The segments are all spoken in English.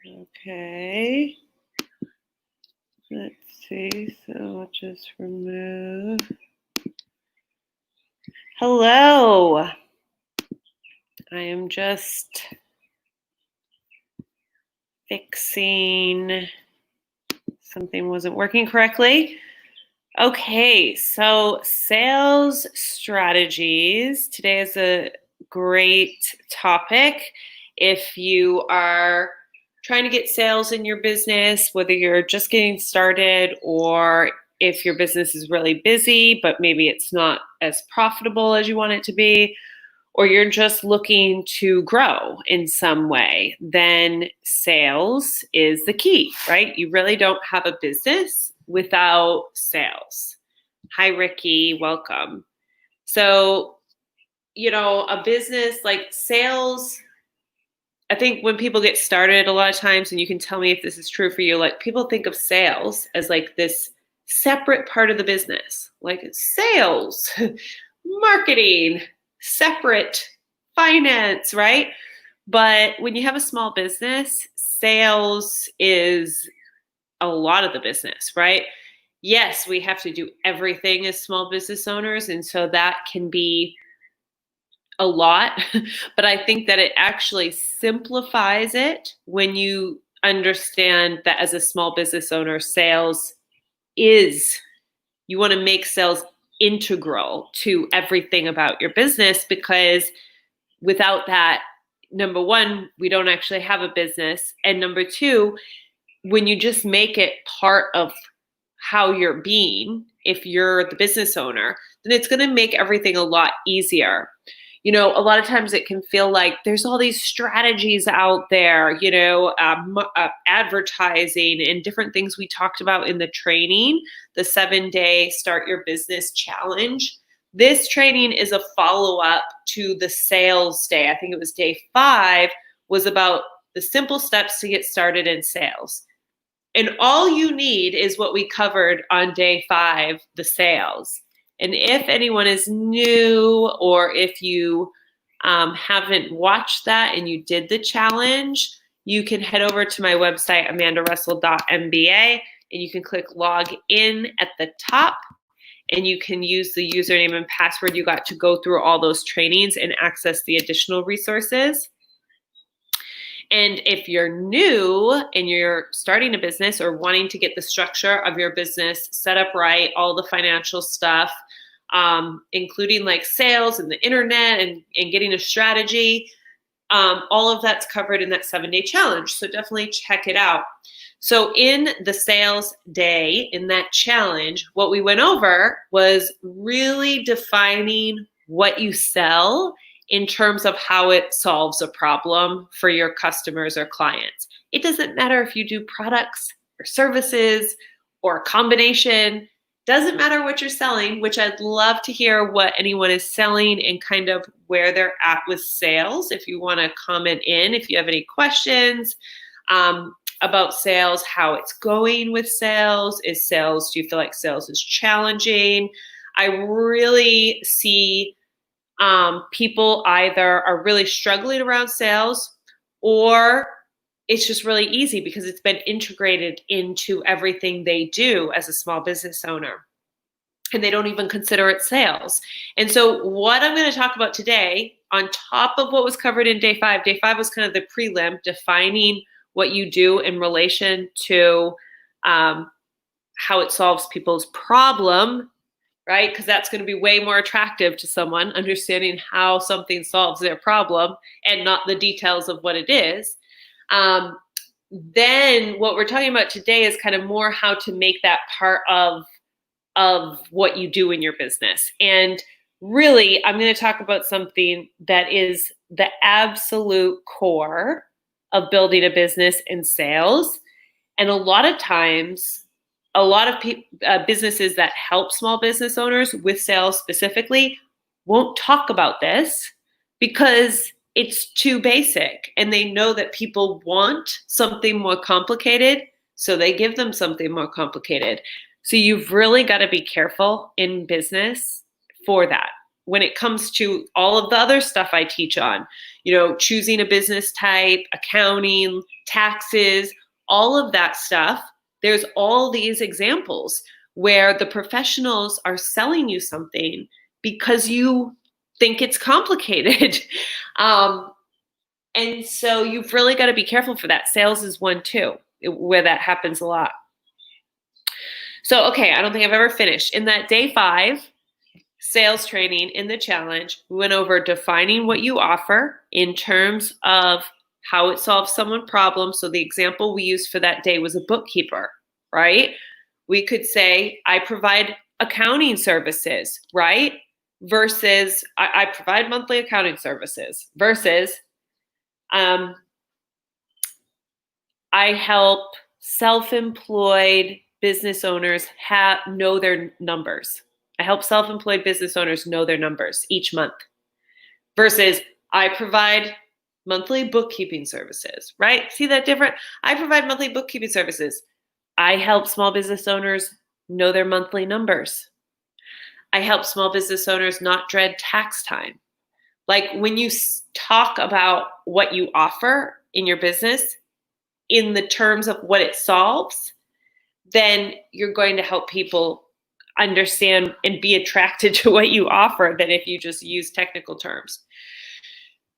Okay. Let's see. So I'll just remove. Hello. I am just fixing something wasn't working correctly. Okay, so sales strategies. Today is a great topic. If you are trying to get sales in your business, whether you're just getting started or if your business is really busy, but maybe it's not as profitable as you want it to be, or you're just looking to grow in some way, then sales is the key, right? You really don't have a business without sales. Hi, Ricky, welcome. So, a business like sales, I think when people get started a lot of times, and you can tell me if this is true for you, like people think of sales as like this separate part of the business, like sales, marketing, separate finance, right? But when you have a small business, sales is a lot of the business, right? Yes, we have to do everything as small business owners, and so that can be a lot, but I think that it actually simplifies it when you understand that as a small business owner, sales is, you want to make sales integral to everything about your business, because without that, number one, we don't actually have a business. And number two, when you just make it part of how you're being, if you're the business owner, then it's going to make everything a lot easier. A lot of times it can feel like there's all these strategies out there, advertising and different things we talked about in the training, the 7-day Start Your Business Challenge. This training is a follow-up to the sales day. I think it was day 5, was about the simple steps to get started in sales. And all you need is what we covered on day 5, the sales. And if anyone is new, or if you haven't watched that and you did the challenge, you can head over to my website, amandarussell.mba, and you can click log in at the top, and you can use the username and password you got to go through all those trainings and access the additional resources. And if you're new and you're starting a business or wanting to get the structure of your business set up right, all the financial stuff, including like sales and the internet and getting a strategy, all of that's covered in that 7-day challenge. So definitely check it out. So in the sales day, in that challenge, what we went over was really defining what you sell in terms of how it solves a problem for your customers or clients. It doesn't matter if you do products or services or a combination. Doesn't matter what you're selling, which I'd love to hear what anyone is selling and kind of where they're at with sales. If you want to comment in, if you have any questions, about sales, how it's going with sales. Do you feel like sales is challenging? I really see people either are really struggling around sales, or it's just really easy because it's been integrated into everything they do as a small business owner, and they don't even consider it sales. And so what I'm going to talk about today, on top of what was covered in day 5, day 5 was kind of the prelim, defining what you do in relation to how it solves people's problem, right? Because that's going to be way more attractive to someone, understanding how something solves their problem and not the details of what it is. Then what we're talking about today is kind of more how to make that part of what you do in your business. And really, I'm going to talk about something that is the absolute core of building a business and sales. And a lot of times, a lot of businesses that help small business owners with sales specifically won't talk about this because it's too basic, and they know that people want something more complicated, so they give them something more complicated. So you've really got to be careful in business for that. When it comes to all of the other stuff I teach on, choosing a business type, accounting, taxes, all of that stuff, there's all these examples where the professionals are selling you something because you think it's complicated. And so you've really got to be careful for that. Sales is one too, where that happens a lot. So, okay, I don't think I've ever finished. In that day 5 sales training in the challenge, we went over defining what you offer in terms of how it solves someone's problem. So the example we used for that day was a bookkeeper, right? We could say, I provide accounting services, right? Versus, I provide monthly accounting services, versus, I help self-employed business owners know their numbers. I help self-employed business owners know their numbers each month. Versus, I provide monthly bookkeeping services, right? See that different? I provide monthly bookkeeping services. I help small business owners know their monthly numbers. I help small business owners not dread tax time. Like, when you talk about what you offer in your business in the terms of what it solves, then you're going to help people understand and be attracted to what you offer than if you just use technical terms.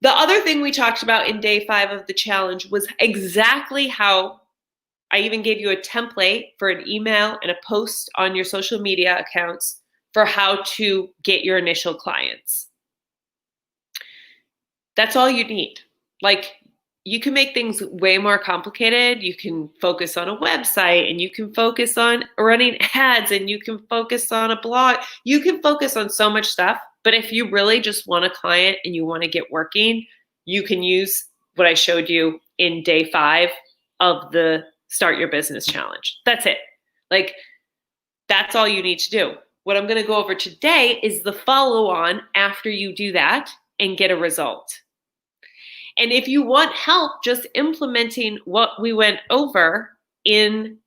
The other thing we talked about in day 5 of the challenge was exactly how I even gave you a template for an email and a post on your social media accounts for how to get your initial clients. That's all you need. Like, you can make things way more complicated. You can focus on a website, and you can focus on running ads, and you can focus on a blog. You can focus on so much stuff. But if you really just want a client and you want to get working, you can use what I showed you in day 5 of the Start Your Business Challenge. That's it. Like, that's all you need to do. What I'm going to go over today is the follow-on after you do that and get a result. And if you want help just implementing what we went over in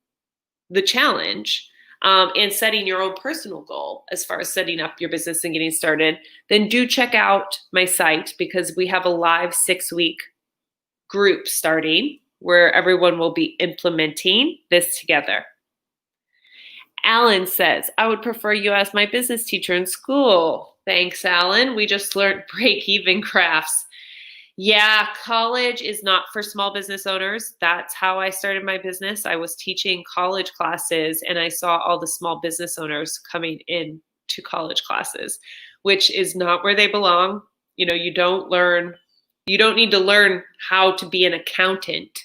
the challenge, and setting your own personal goal as far as setting up your business and getting started, then do check out my site, because we have a live 6-week group starting where everyone will be implementing this together. Alan says, I would prefer you as my business teacher in school. Thanks, Alan. We just learned break-even crafts. Yeah, college is not for small business owners. That's how I started my business. I was teaching college classes, and I saw all the small business owners coming in to college classes, which is not where they belong. You don't need to learn how to be an accountant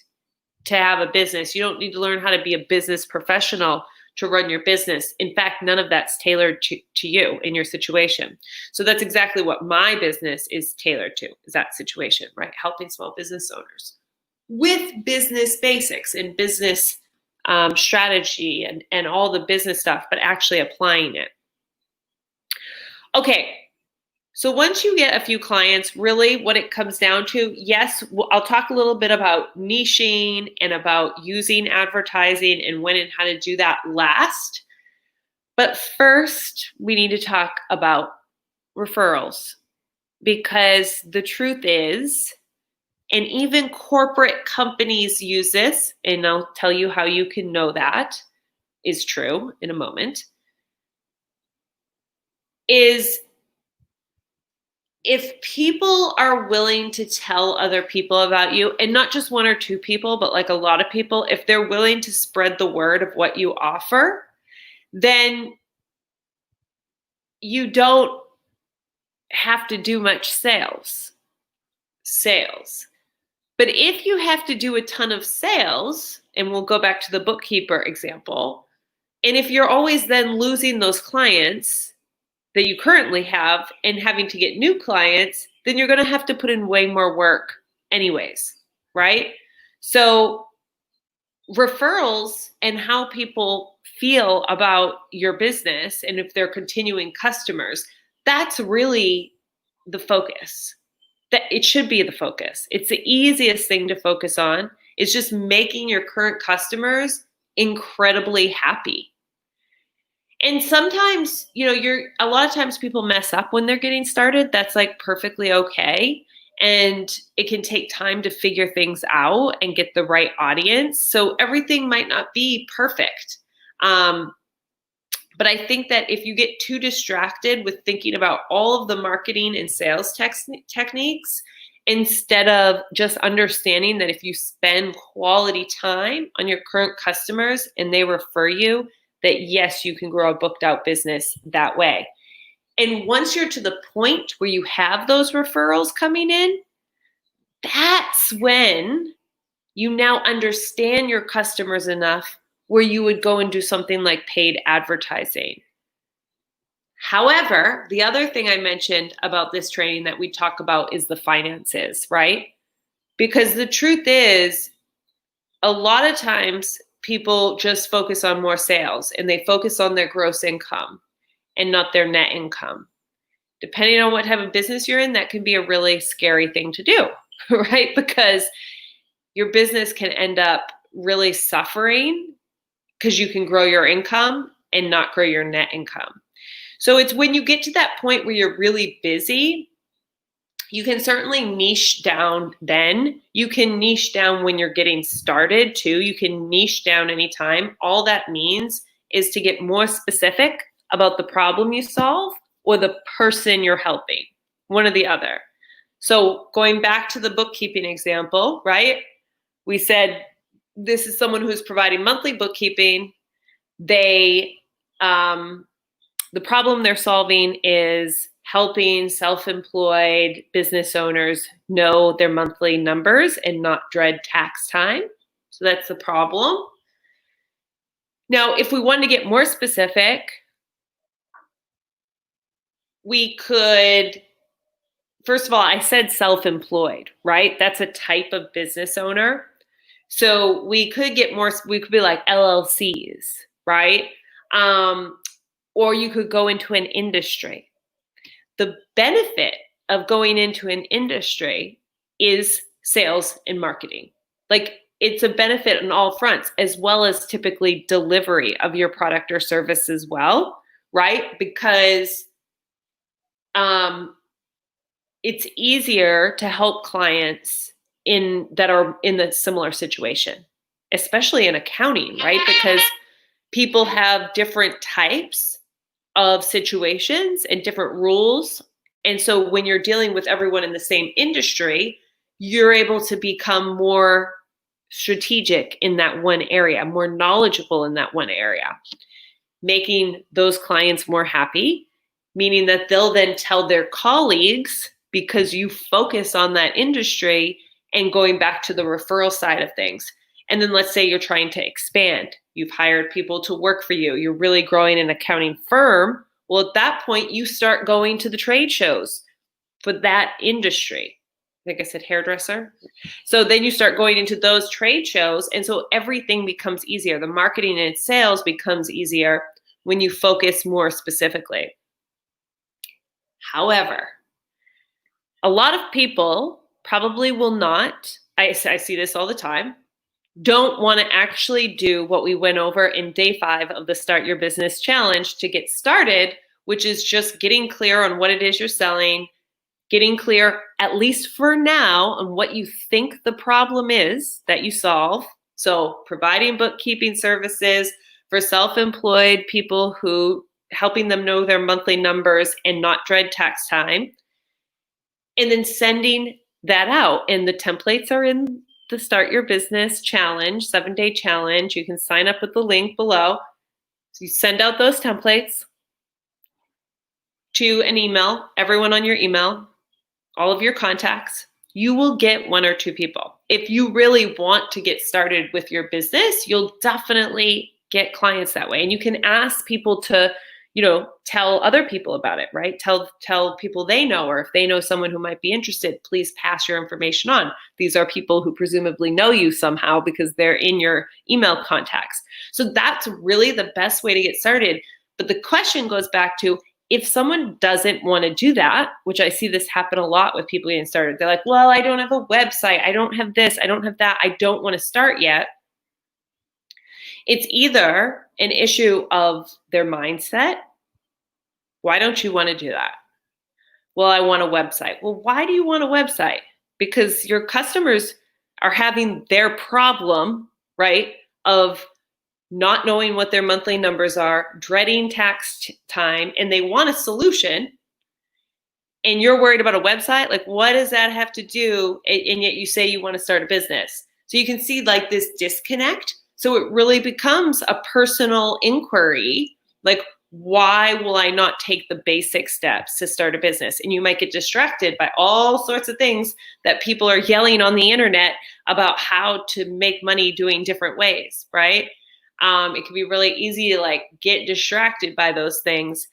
to have a business. You don't need to learn how to be a business professional to run your business. In fact, none of that's tailored to you in your situation. So that's exactly what my business is tailored to, is that situation, right? Helping small business owners with business basics and business strategy and all the business stuff, but actually applying it. Okay, So once you get a few clients, really what it comes down to, yes, I'll talk a little bit about niching and about using advertising and when and how to do that last. But first, we need to talk about referrals, because the truth is, and even corporate companies use this, and I'll tell you how you can know that is true in a moment, is if people are willing to tell other people about you, and not just one or two people, but like a lot of people, if they're willing to spread the word of what you offer, then you don't have to do much sales. But if you have to do a ton of sales, and we'll go back to the bookkeeper example, and if you're always then losing those clients that you currently have and having to get new clients, then you're going to have to put in way more work anyways, right? So referrals and how people feel about your business, and if they're continuing customers, that's really the focus. That it should be the focus. It's the easiest thing to focus on. It's just making your current customers incredibly happy. And sometimes, a lot of times people mess up when they're getting started. That's like perfectly okay. And it can take time to figure things out and get the right audience. So everything might not be perfect. But I think that if you get too distracted with thinking about all of the marketing and sales techniques, instead of just understanding that if you spend quality time on your current customers and they refer you, that yes, you can grow a booked out business that way. And once you're to the point where you have those referrals coming in, that's when you now understand your customers enough where you would go and do something like paid advertising. However, the other thing I mentioned about this training that we talk about is the finances, right? Because the truth is, a lot of times people just focus on more sales and they focus on their gross income and not their net income. Depending on what type of business you're in, that can be a really scary thing to do, right? Because your business can end up really suffering because you can grow your income and not grow your net income. So it's when you get to that point where you're really busy, you can certainly niche down then. You can niche down when you're getting started too. You can niche down anytime. All that means is to get more specific about the problem you solve or the person you're helping, one or the other. So going back to the bookkeeping example, right? We said this is someone who's providing monthly bookkeeping. The problem they're solving is helping self-employed business owners know their monthly numbers and not dread tax time. So that's the problem. Now, if we wanted to get more specific, we could, first of all, I said self-employed, right? That's a type of business owner. So we could get more, we could be like LLCs, right? Or you could go into an industry. The benefit of going into an industry is sales and marketing. Like it's a benefit on all fronts, as well as typically delivery of your product or service as well, right? Because it's easier to help clients that are in the similar situation, especially in accounting, right? Because people have different types of situations and different rules. And so when you're dealing with everyone in the same industry, you're able to become more strategic in that one area, more knowledgeable in that one area, making those clients more happy, meaning that they'll then tell their colleagues because you focus on that industry. And going back to the referral side of things. And then let's say you're trying to expand. You've hired people to work for you. You're really growing an accounting firm. Well, at that point, you start going to the trade shows for that industry. I think I said hairdresser. So then you start going into those trade shows. And so everything becomes easier. The marketing and sales becomes easier when you focus more specifically. However, a lot of people probably will not, I see this all the time, don't want to actually do what we went over in day 5 of the Start Your Business Challenge to get started, which is just getting clear on what it is you're selling, getting clear, at least for now, on what you think the problem is that you solve. So providing bookkeeping services for self-employed people who helping them know their monthly numbers and not dread tax time. And then sending that out. And the templates are in the Start Your Business Challenge, 7-day challenge. You can sign up with the link below. So you send out those templates to an email, everyone on your email, all of your contacts. You will get 1 or 2 people. If you really want to get started with your business, you'll definitely get clients that way. And you can ask people to, tell other people about it, right? Tell people they know, or if they know someone who might be interested, please pass your information on. These are people who presumably know you somehow because they're in your email contacts. So that's really the best way to get started. But the question goes back to, if someone doesn't want to do that, which I see this happen a lot with people getting started, they're like, well, I don't have a website. I don't have this. I don't have that. I don't want to start yet. It's either an issue of their mindset. Why don't you want to do that? Well, I want a website. Well, why do you want a website? Because your customers are having their problem, right, of not knowing what their monthly numbers are, dreading tax time, and they want a solution, and you're worried about a website. Like, what does that have to do? And yet you say you want to start a business. So you can see like this disconnect. So it really becomes a personal inquiry. Like, why will I not take the basic steps to start a business? And you might get distracted by all sorts of things that people are yelling on the internet about how to make money doing different ways, right? It can be really easy to like get distracted by those things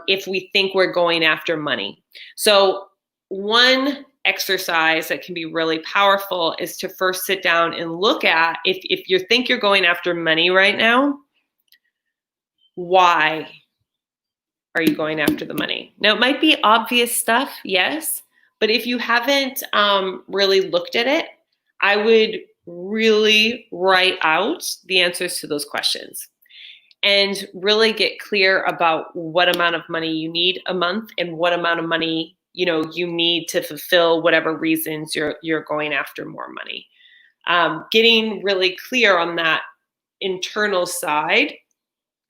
if we think we're going after money. So one exercise that can be really powerful is to first sit down and look at, if you think you're going after money right now, why are you going after the money? Now, it might be obvious stuff, yes, but if you haven't really looked at it, I would really write out the answers to those questions and really get clear about what amount of money you need a month and what amount of money you need to fulfill whatever reasons you're going after more money. Getting really clear on that internal side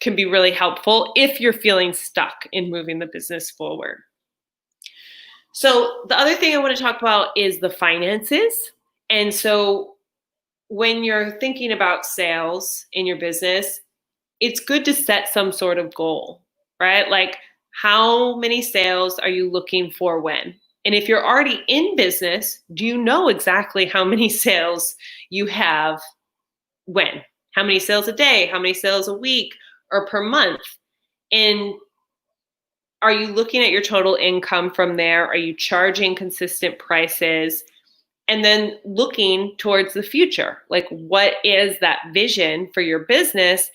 can be really helpful if you're feeling stuck in moving the business forward. So the other thing I want to talk about is the finances. And so when you're thinking about sales in your business, it's good to set some sort of goal, right? Like, how many sales are you looking for when? And if you're already in business, do you know exactly how many sales you have when? How many sales a day? How many sales a week or per month? And are you looking at your total income from there? Are you charging consistent prices? And then looking towards the future, like, what is that vision for your business?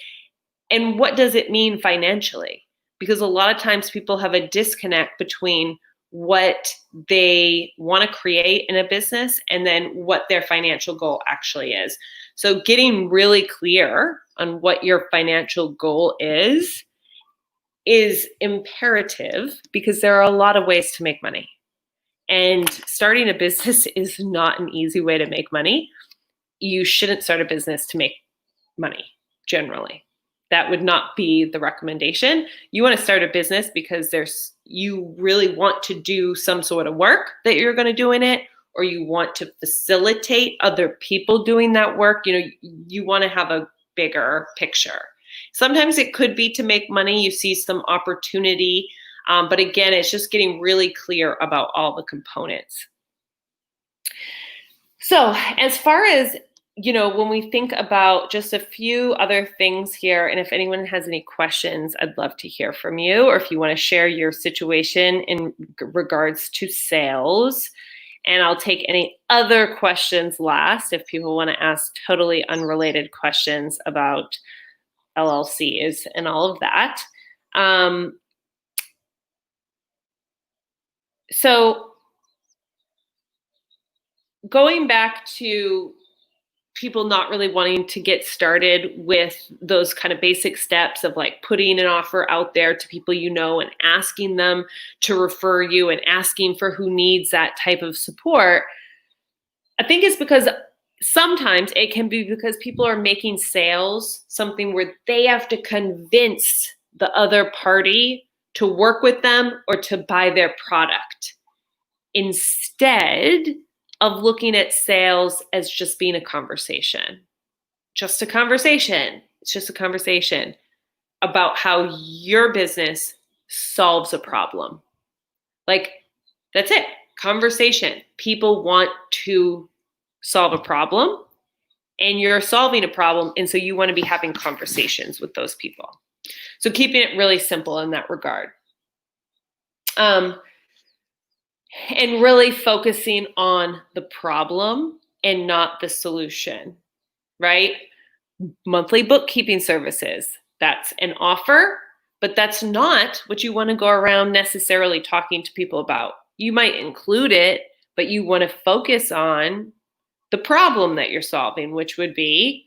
And what does it mean financially? Because a lot of times people have a disconnect between what they want to create in a business and then what their financial goal actually is. So getting really clear on what your financial goal is imperative, because there are a lot of ways to make money. And starting a business is not an easy way to make money. You shouldn't start a business to make money, generally. That would not be the recommendation. You want to start a business because you really want to do some sort of work that you're going to do in it, or you want to facilitate other people doing that work. You want to have a bigger picture. Sometimes it could be to make money. You see some opportunity, but again, it's just getting really clear about all the components. So as far as when we think about just a few other things here, and if anyone has any questions, I'd love to hear from you, or if you want to share your situation in regards to sales. And I'll take any other questions last if people want to ask totally unrelated questions about LLCs and all of that. So going back to people not really wanting to get started with those kind of basic steps of like putting an offer out there to people you know and asking them to refer you and asking for who needs that type of support, I think it's because sometimes it can be because people are making sales something where they have to convince the other party to work with them or to buy their product, instead of looking at sales as just being a conversation. Just a conversation. It's just a conversation about how your business solves a problem. Like, that's it. Conversation. People want to solve a problem, and you're solving a problem, and so you want to be having conversations with those people. So keeping it really simple in that regard. And really focusing on the problem and not the solution, right? Monthly bookkeeping services, that's an offer, but that's not what you want to go around necessarily talking to people about. You might include it, but you want to focus on the problem that you're solving, which would be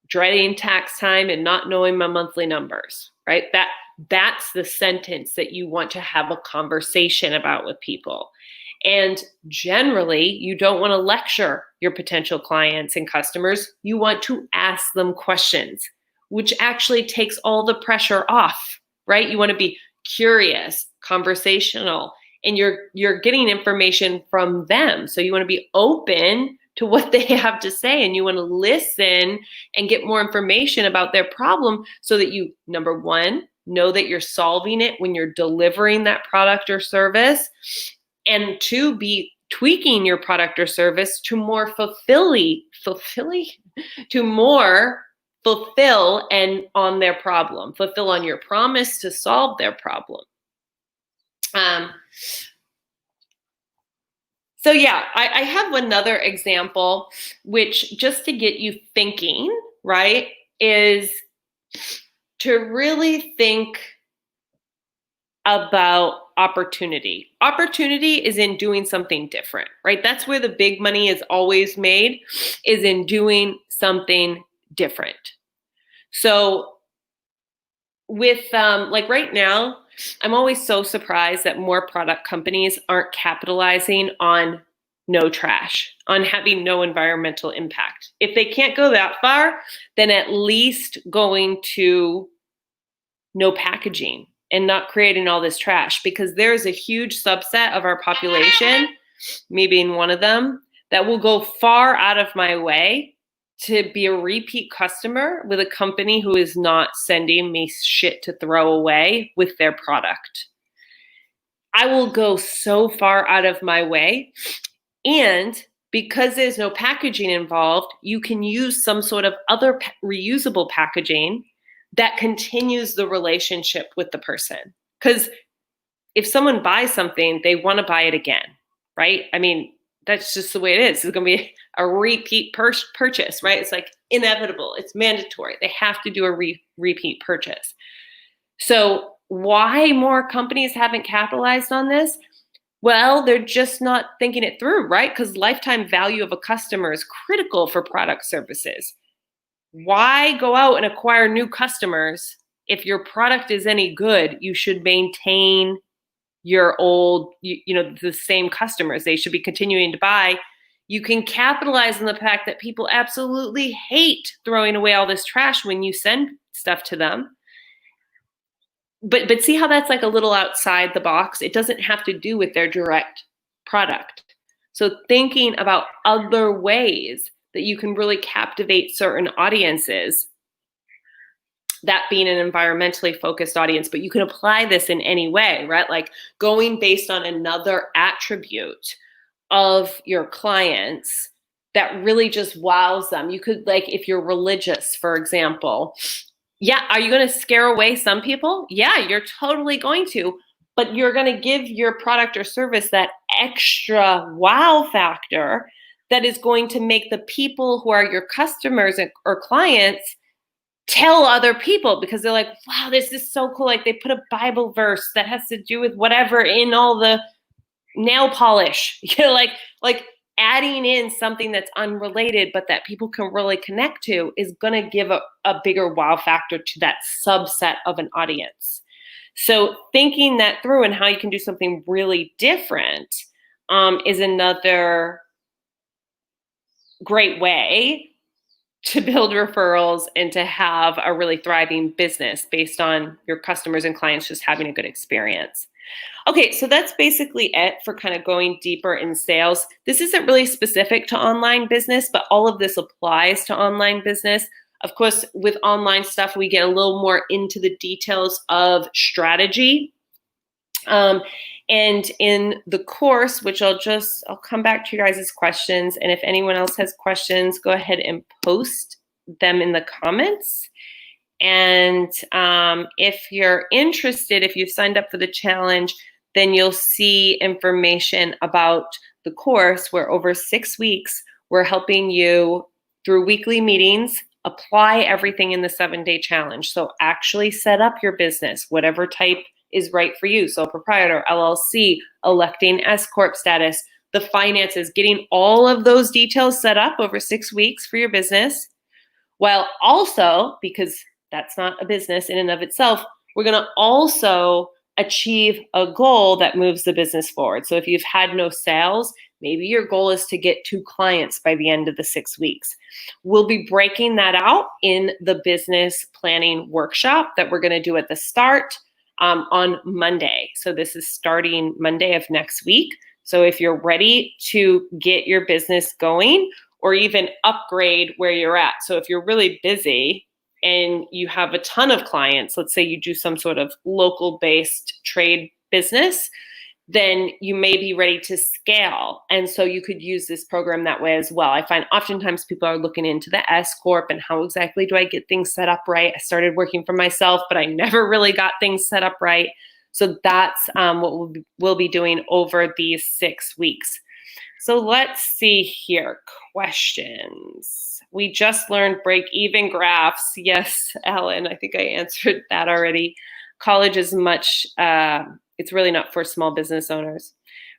dreading tax time and not knowing my monthly numbers, right? That's the sentence that you want to have a conversation about with people. And generally, you don't want to lecture your potential clients and customers. You want to ask them questions, which actually takes all the pressure off, right? You want to be curious, conversational, and you're getting information from them. So you want to be open to what they have to say, and you want to listen and get more information about their problem so that you, number one, know that you're solving it when you're delivering that product or service, and two, be tweaking your product or service to more fulfill and on their problem, fulfill on your promise to solve their problem. So yeah, I have another example, which just to get you thinking, right, is to really think about opportunity. Opportunity is in doing something different, right? That's where the big money is always made, is in doing something different. So with like right now, I'm always so surprised that more product companies aren't capitalizing on no trash, on having no environmental impact. If they can't go that far, then at least going to no packaging and not creating all this trash, because there's a huge subset of our population, me being one of them, that will go far out of my way to be a repeat customer with a company who is not sending me shit to throw away with their product. I will go so far out of my way. And because there's no packaging involved, you can use some sort of other reusable packaging that continues the relationship with the person. Because if someone buys something, they want to buy it again, right? I mean, that's just the way it is. It's going to be a repeat purchase, right? It's like inevitable. It's mandatory. They have to do a repeat purchase. So why more companies haven't capitalized on this? Well, they're just not thinking it through, right? Because lifetime value of a customer is critical for product services. Why go out and acquire new customers? If your product is any good, you should maintain your old, the same customers. They should be continuing to buy. You can capitalize on the fact that people absolutely hate throwing away all this trash when you send stuff to them. But see how that's like a little outside the box? It doesn't have to do with their direct product. So thinking about other ways that you can really captivate certain audiences, that being an environmentally focused audience, but you can apply this in any way, right? Like going based on another attribute of your clients that really just wows them. You could, like, if you're religious, for example, yeah, are you going to scare away some people? Yeah, you're totally going to, but you're going to give your product or service that extra wow factor that is going to make the people who are your customers or clients tell other people, because they're like, wow, this is so cool. Like they put a Bible verse that has to do with whatever in all the nail polish, like adding in something that's unrelated but that people can really connect to is going to give a bigger wow factor to that subset of an audience. So thinking that through and how you can do something really different is another great way to build referrals and to have a really thriving business based on your customers and clients just having a good experience. Okay, so that's basically it for kind of going deeper in sales. This isn't really specific to online business, but all of this applies to online business. Of course, with online stuff, we get a little more into the details of strategy. And in the course, which I'll come back to you guys' questions. And if anyone else has questions, go ahead and post them in the comments. And if you're interested, if you've signed up for the challenge, then you'll see information about the course where over 6 weeks, we're helping you through weekly meetings, apply everything in the 7-day challenge. So actually set up your business, whatever type is right for you. So proprietor, LLC, electing S Corp status, the finances, getting all of those details set up over 6 weeks for your business. While also, because that's not a business in and of itself, we're going to also achieve a goal that moves the business forward. So if you've had no sales, maybe your goal is to get 2 clients by the end of the 6 weeks. We'll be breaking that out in the business planning workshop that we're going to do at the start on Monday. So this is starting Monday of next week. So if you're ready to get your business going or even upgrade where you're at. So if you're really busy and you have a ton of clients, let's say you do some sort of local based trade business, then you may be ready to scale. And so you could use this program that way as well. I find oftentimes people are looking into the S Corp and how exactly do I get things set up right? I started working for myself, but I never really got things set up right. So that's what we'll be doing over these 6 weeks. So let's see here. Questions. We just learned break-even graphs. Yes, Ellen, I think I answered that already. College is much, it's really not for small business owners.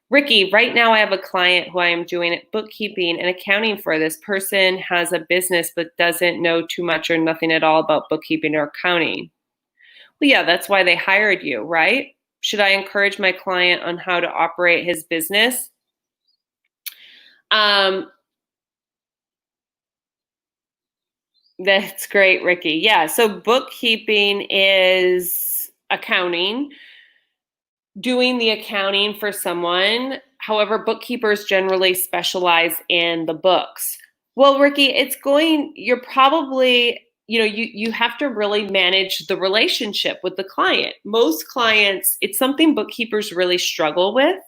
Ricky, right now I have a client who I am doing bookkeeping and accounting for. This person has a business but doesn't know too much or nothing at all about bookkeeping or accounting. Well, yeah, that's why they hired you, right? Should I encourage my client on how to operate his business? That's great, Ricky. Yeah, so bookkeeping is accounting, doing the accounting for someone. However, bookkeepers generally specialize in the books. Well, Ricky, you're probably, you have to really manage the relationship with the client. Most clients, it's something bookkeepers really struggle with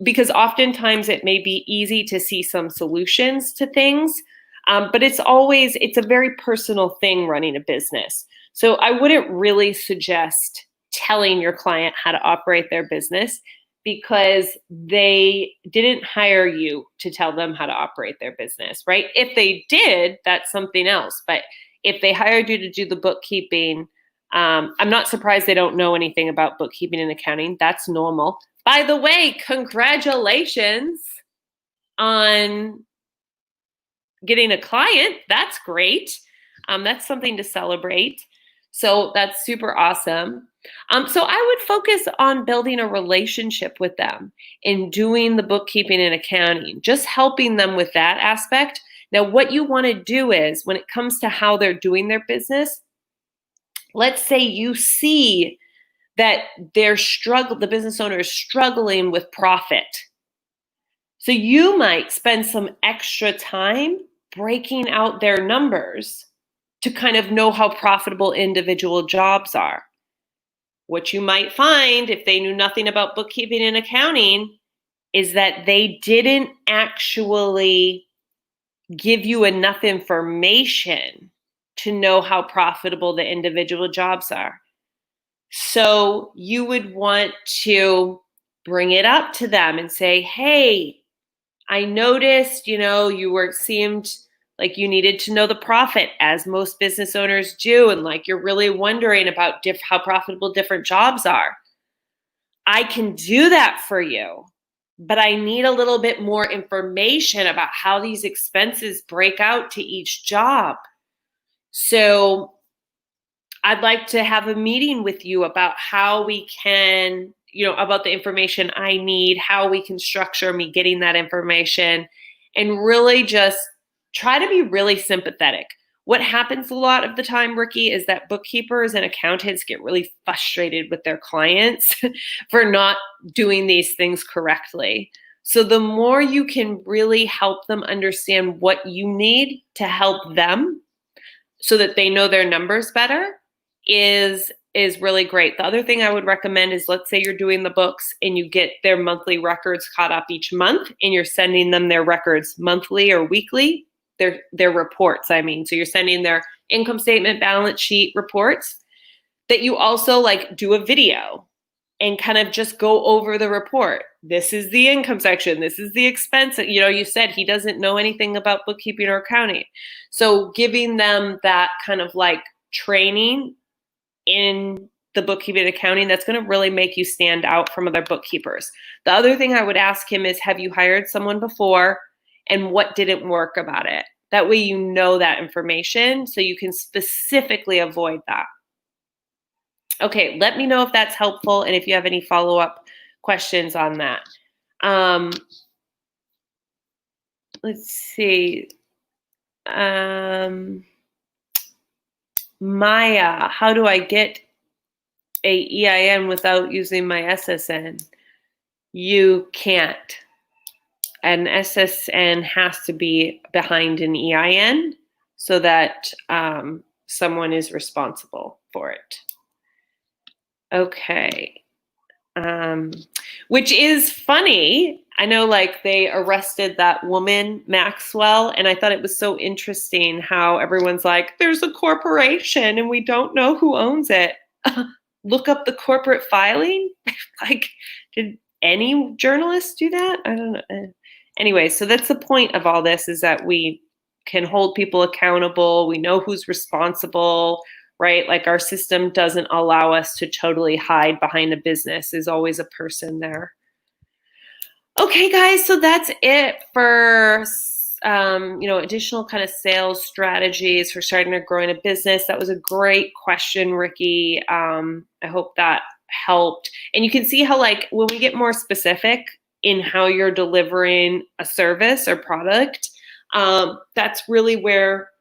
because oftentimes it may be easy to see some solutions to things. But it's a very personal thing running a business. So I wouldn't really suggest telling your client how to operate their business because they didn't hire you to tell them how to operate their business, right? If they did, that's something else. But if they hired you to do the bookkeeping, I'm not surprised they don't know anything about bookkeeping and accounting. That's normal. By the way, congratulations on getting a client. That's great. That's something to celebrate. So that's super awesome. So I would focus on building a relationship with them and doing the bookkeeping and accounting, just helping them with that aspect. Now, what you want to do is when it comes to how they're doing their business, let's say you see that the business owner is struggling with profit. So you might spend some extra time breaking out their numbers to kind of know how profitable individual jobs are. What you might find if they knew nothing about bookkeeping and accounting is that they didn't actually give you enough information to know how profitable the individual jobs are. So you would want to bring it up to them and say, hey, I noticed, seemed like you needed to know the profit as most business owners do. And like, you're really wondering about how profitable different jobs are. I can do that for you. but I need a little bit more information about how these expenses break out to each job. So I'd like to have a meeting with you about how we can, about the information I need, how we can structure me getting that information, and really just try to be really sympathetic. What happens a lot of the time, Ricky, is that bookkeepers and accountants get really frustrated with their clients for not doing these things correctly. So the more you can really help them understand what you need to help them so that they know their numbers better is really great. The other thing I would recommend is, let's say you're doing the books and you get their monthly records caught up each month, and you're sending them their records monthly or weekly, their reports, I mean. So you're sending their income statement, balance sheet reports, that you also like do a video and kind of just go over the report. This is the income section. This is the expense. You said he doesn't know anything about bookkeeping or accounting. So giving them that kind of like training in the bookkeeping and accounting, that's going to really make you stand out from other bookkeepers. The other thing I would ask him is, have you hired someone before, and what didn't work about it? That way you know that information so you can specifically avoid that. Okay, let me know if that's helpful and if you have any follow-up questions on that. Let's see. Maya, how do I get a EIN without using my SSN? You can't. An SSN has to be behind an EIN so that someone is responsible for it. Okay. Which is funny. I know, like, they arrested that woman, Maxwell, and I thought it was so interesting how everyone's like, there's a corporation and we don't know who owns it. Look up the corporate filing. Like, did any journalists do that? I don't know. Anyway, so that's the point of all this, is that we can hold people accountable. We know who's responsible, right? Like, our system doesn't allow us to totally hide behind a business. There's always a person there. Okay, guys, so that's it for additional kind of sales strategies for starting or growing a business. That was a great question, Ricky. I hope that helped. And you can see how, like, when we get more specific in how you're delivering a service or product, that's really where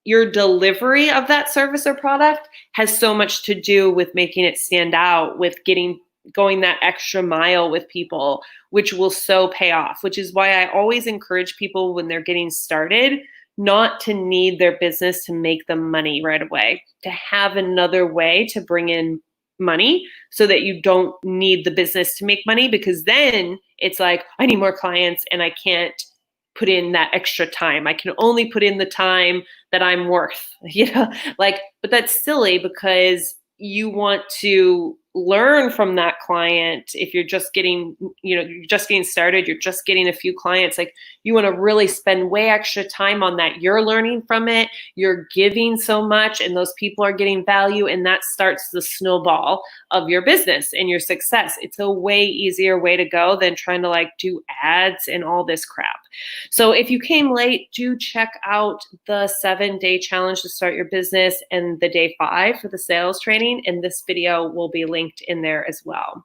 your delivery of that service or product has so much to do with making it stand out, with going that extra mile with people, which will so pay off, which is why I always encourage people when they're getting started not to need their business to make them money right away, to have another way to bring in money so that you don't need the business to make money, because then it's like, I need more clients and I can't put in that extra time. I can only put in the time that I'm worth, but that's silly, because you want to learn from that client. If you're just getting, you're just getting started, you're just getting a few clients, like, you want to really spend way extra time on that. You're learning from it, you're giving so much, and those people are getting value, and that starts the snowball of your business and your success. It's a way easier way to go than trying to like do ads and all this crap. So if you came late, do check out the 7-day challenge to start your business and the day 5 for the sales training. And this video will be linked in there as well.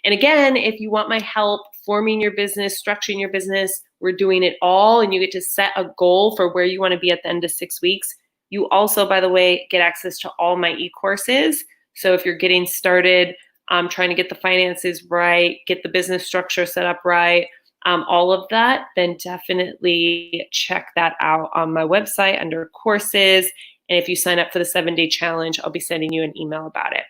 And again, if you want my help forming your business, structuring your business, we're doing it all, and you get to set a goal for where you want to be at the end of 6 weeks. You also, by the way, get access to all my e-courses. So if you're getting started, trying to get the finances right, get the business structure set up right, all of that, then definitely check that out on my website under courses. And if you sign up for the 7-day challenge, I'll be sending you an email about it.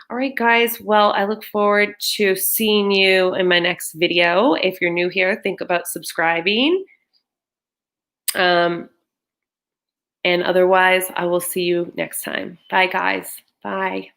All right, guys. Well, I look forward to seeing you in my next video. If you're new here, think about subscribing. And otherwise, I will see you next time. Bye, guys. Bye.